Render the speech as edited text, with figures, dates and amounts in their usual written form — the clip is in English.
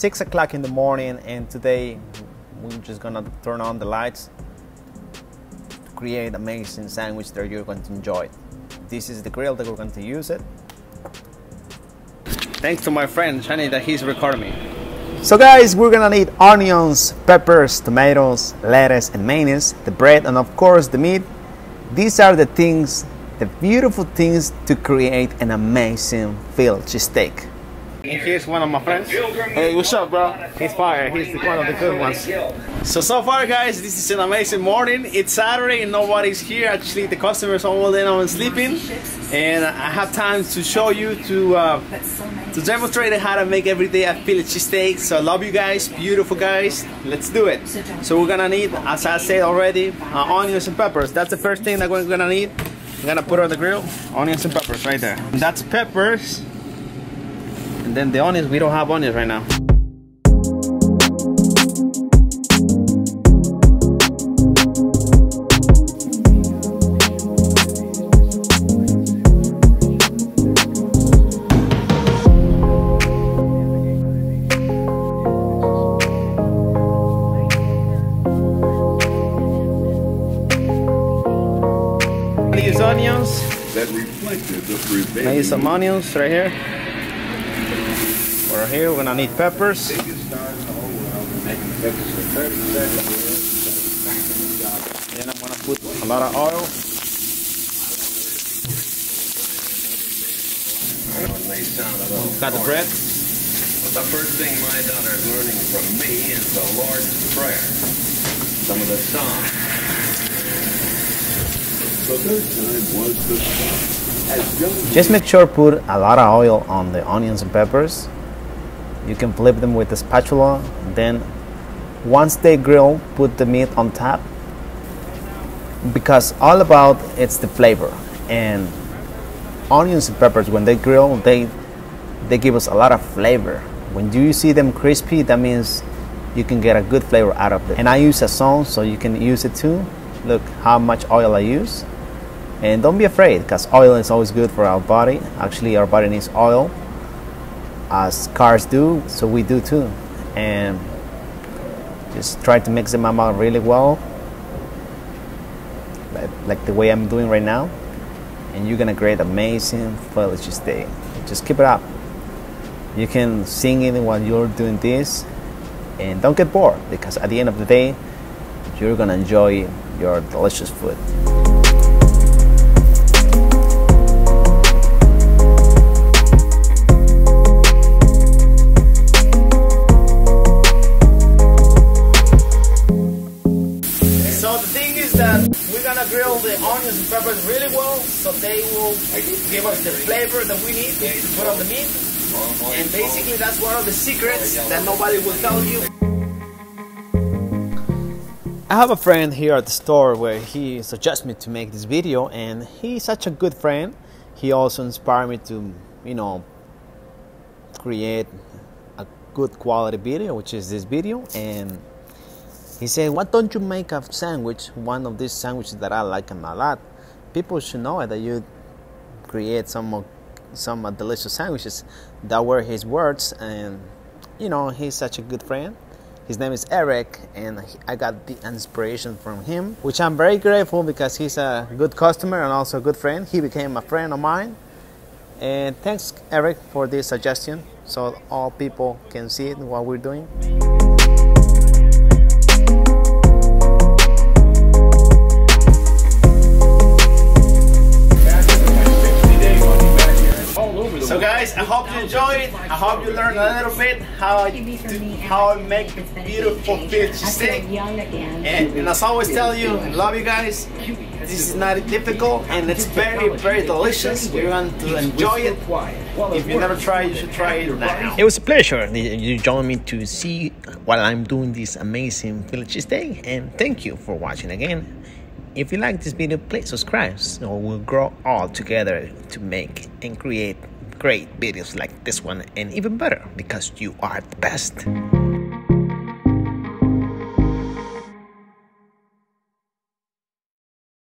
6 o'clock in the morning, and today we're just gonna turn on the lights to create an amazing sandwich that you're going to enjoy. This is the grill that we're going to use it. Thanks to my friend Shani that he's recording me. So guys, we're gonna need onions, peppers, tomatoes, lettuce and mayonnaise, the bread, and of course the meat. These are the things, the beautiful things to create an amazing Philly cheesesteak. And here's one of my friends. Hey, what's up, bro? He's fire. He's one of the good ones. So far, guys, this is an amazing morning. It's Saturday and nobody's here. Actually, the customers are all in and sleeping, and I have time to show you to demonstrate how to make every day a Philly cheesesteak. So I love you guys, beautiful guys. Let's do it. So we're gonna need, as I said already, onions and peppers. That's the first thing that we're gonna need. I'm gonna put it on the grill. Onions and peppers right there. And that's peppers. And then the onions, we don't have onions right now. I use onions. That reflected the I use some onions right here. Over here, we're gonna need peppers. Then I'm gonna put a lot of oil. Got the bread. The first thing my daughter is learning from me is the Lord's Prayer. Some of the Psalms. The third time was the sun. Just make sure put a lot of oil on the onions and peppers. You can flip them with a spatula. Then once they grill, put the meat on top, because all about it's the flavor. And onions and peppers, when they grill, they give us a lot of flavor. When you see them crispy, that means you can get a good flavor out of it. And I use a song, so you can use it too. Look how much oil I use. And don't be afraid, because oil is always good for our body. Actually, our body needs oil, as cars do, so we do too. And just try to mix them out really well, like the way I'm doing right now, and you're gonna create amazing Philly cheesesteak. Just keep it up. You can sing it while you're doing this, and don't get bored, because at the end of the day, you're gonna enjoy your delicious food. Grill the onions and peppers really well, so they will give us the flavor that we need to put on the meat. And basically that's one of the secrets that nobody will tell you. I have a friend here at the store where he suggested me to make this video, and he's such a good friend. He also inspired me to, you know, create a good quality video, which is this video. And he said, why don't you make a sandwich, one of these sandwiches that I like a lot. People should know that you create some delicious sandwiches. That were his words, and you know, he's such a good friend. His name is Eric, and I got the inspiration from him, which I'm very grateful, because he's a good customer and also a good friend. He became a friend of mine. And thanks, Eric, for this suggestion, so all people can see it, what we're doing. So guys, I hope you enjoyed it. I hope you learned a little bit how I make the beautiful Philly cheesesteak. And as I always tell you, I love you guys. This is not difficult, and it's very, very delicious. You're going to enjoy it. If you never tried, you should try it now. It was a pleasure you joined me to see while I'm doing this amazing Philly cheesesteak. And thank you for watching again. If you like this video, please subscribe, so we'll grow all together to make and create great videos like this one, and even better, because you are the best.